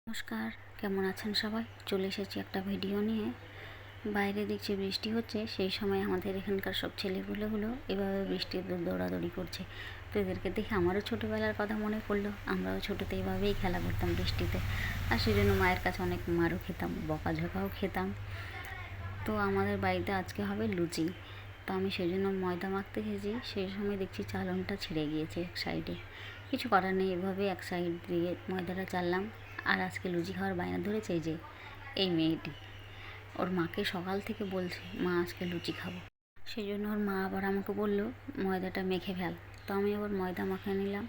নমস্কার, কেমন আছেন সবাই? চলে এসেছি একটা ভিডিও নিয়ে। বাইরে দেখছি বৃষ্টি হচ্ছে, সেই সময় আমাদের এখানকার সব ছেলেগুলোগুলো এভাবে বৃষ্টিতে দৌড়াদৌড়ি করছে। তো এদেরকে দেখে আমারও ছোটোবেলার কথা মনে পড়লো। আমরাও ছোটোতে এইভাবেই খেলা করতাম বৃষ্টিতে, আর সেই জন্য মায়ের কাছে অনেক মারও খেতাম, বকাঝকাও খেতাম। তো আমাদের বাড়িতে আজকে হবে লুচি। তো আমি সেই জন্য ময়দা মাখতে গেছি, সেই সময় দেখছি চালনটা ছিঁড়ে গিয়েছে এক সাইডে। কিছু করার নেই, এভাবে এক সাইড দিয়ে ময়দাটা চাললাম। আর আজকে লুচি খাওয়ার বায়না ধরেছে যে এই মেয়েটি, ওর মাকে সকাল থেকে বলছে মা আজকে লুচি খাবো। সেই জন্য ওর মা আবার আমাকে বললো ময়দাটা মেখে ফেল। তো আমি আবার ময়দা মাখিয়ে নিলাম।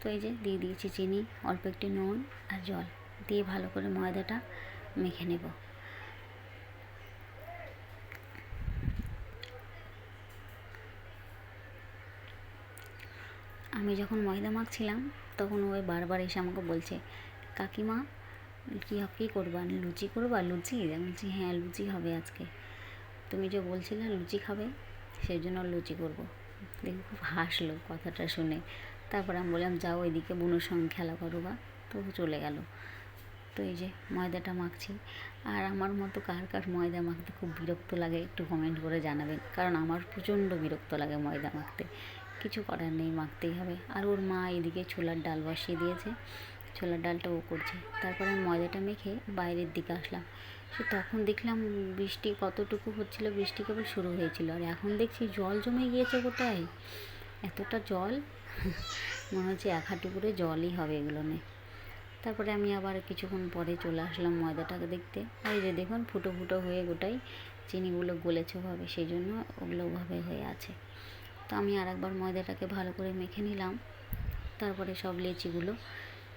তো এই যে দিয়ে দিয়েছি চিনি, অল্প একটু নুন আর জল দিয়ে ভালো করে ময়দাটা মেখে নেব। আমি যখন ময়দা মাখছিলাম তখন ওই বারবার এসে আমাকে বলছে, কাকিমা কী করবা, লুচি করবা? লুচি? আমি বলছি হ্যাঁ লুচি হবে আজকে, তুমি যে বলছিলে লুচি খাবে, সেই জন্য লুচি করবো। দেখি খুব হাসলো কথাটা শুনে। তারপর আমি বললাম যাও ওইদিকে বোনের সঙ্গে খেলা করো বা। তো চলে গেল। তো এই যে ময়দাটা মাখছি। আর আমার মতো কার কার ময়দা মাখতে খুব বিরক্ত লাগে একটু কমেন্ট করে জানাবেন, কারণ আমার প্রচণ্ড বিরক্ত লাগে ময়দা মাখতে। কিছু করার নেই, মাখতেই হবে। আর ওর মা এদিকে ছোলার ডাল বসিয়ে দিয়েছে, ছোলার ডালটা ও করছে। তারপরে আমি ময়দাটা মেখে বাইরের দিকে আসলাম। সে তখন দেখলাম বৃষ্টি কতটুকু হচ্ছিল, বৃষ্টি কেবল শুরু হয়েছিল, আর এখন দেখছি জল জমে গিয়েছে গোটায়। এতটা জল মনে হচ্ছে এক হাঁটু করে জলই হবে এগুলো নিয়ে। তারপরে আমি আবার কিছুক্ষণ পরে চলে আসলাম ময়দাটাকে দেখতে। আর এই যে দেখুন ফুটো ফুটো হয়ে গোটাই চিনিগুলো গলেছে ওভাবে, সেই জন্য ওগুলো ওভাবে হয়ে আছে। তো আমি আর একবার ময়দাটাকে ভালো করে মেখে নিলাম। তারপরে সব লেচিগুলো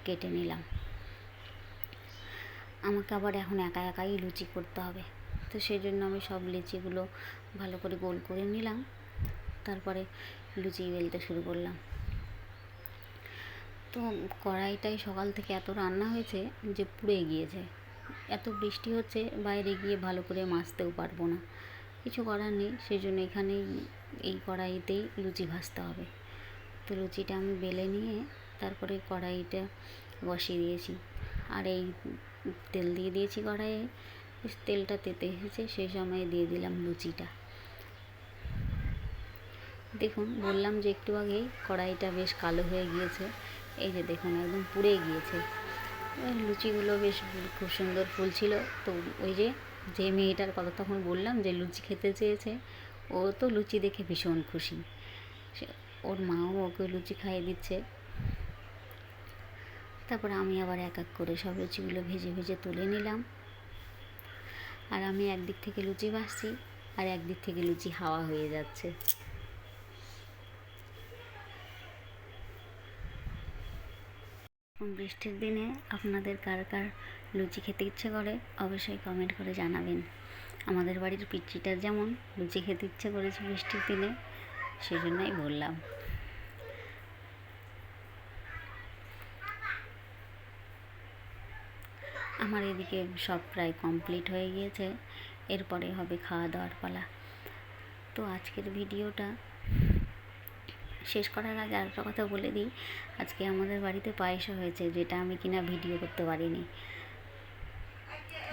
কেটে নিলাম। আমাকে আবার এখন একা একাই লুচি করতে হবে, তো সেই জন্য আমি সব লিচিগুলো ভালো করে গোল করে নিলাম। তারপরে লুচি বেলতে শুরু করলাম। তো কড়াইটাই সকাল থেকে এত রান্না হয়েছে যে পুড়ে গিয়েছে। এত বৃষ্টি হচ্ছে, বাইরে গিয়ে ভালো করে মাজতেও পারবো না। কিছু করার নেই, সেই জন্য এখানেই এই কড়াইতেই লুচি ভাজতে হবে। তো লুচিটা আমি বেলে নিয়ে তারপরে কড়াইটা বসিয়ে দিয়েছি। আর এই তেল দিয়ে দিয়েছি কড়াইয়ে, তেলটা তেতে এসেছে, সেই সময় দিয়ে দিলাম লুচিটা। দেখুন বললাম যে একটু আগেই কড়াইটা বেশ কালো হয়ে গিয়েছে, এই যে দেখুন একদম পুড়ে গিয়েছে। লুচিগুলো বেশ খুব সুন্দর ফুলছিল। তো ওই যে যে মেয়েটার কথা তখন বললাম যে লুচি খেতে চেয়েছে, ও তো লুচি দেখে ভীষণ খুশি। ওর মাও ওকে লুচি খাইয়ে দিচ্ছে। তারপরে আমি আবার এক এক করে সব লুচিগুলো ভেজে ভেজে তুলে নিলাম। আর আমি একদিক থেকে লুচি ভাজছি আর একদিক থেকে লুচি হাওয়া হয়ে যাচ্ছে। বৃষ্টির দিনে আপনাদের কার কার লুচি খেতে ইচ্ছে করে অবশ্যই কমেন্ট করে জানাবেন। আমাদের বাড়ির পিচ্চিটা যেমন লুচি খেতে ইচ্ছে করেছে বৃষ্টির দিনে, সেই জন্যই বললাম। আমার এদিকে সব প্রায় কমপ্লিট হয়ে গিয়েছে, এরপরে হবে খাওয়া দাওয়ার পালা। তো আজকের ভিডিওটা শেষ করার আগে আরেকটা কথা বলে দিই, আজকে আমাদের বাড়িতে পায়েসও হয়েছে, যেটা আমি কিনা ভিডিও করতে পারিনি।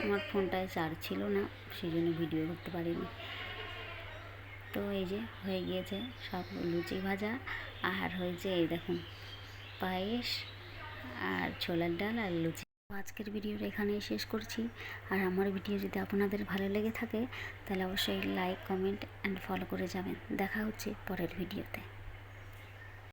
আমার ফোনটায় চার্জ ছিল না, সেই জন্য ভিডিও করতে পারিনি। তো এই যে হয়ে গিয়েছে সব লুচি ভাজা, আর হয়েছে এই দেখুন পায়েস আর ছোলার ডাল আর লুচি। আজকের ভিডিওটা এখানেই শেষ করছি। আর আমার ভিডিও যদি আপনাদের ভালো লেগে থাকে তাহলে অবশ্যই লাইক, কমেন্ট অ্যান্ড ফলো করে যাবেন। দেখা হচ্ছে পরের ভিডিওতে।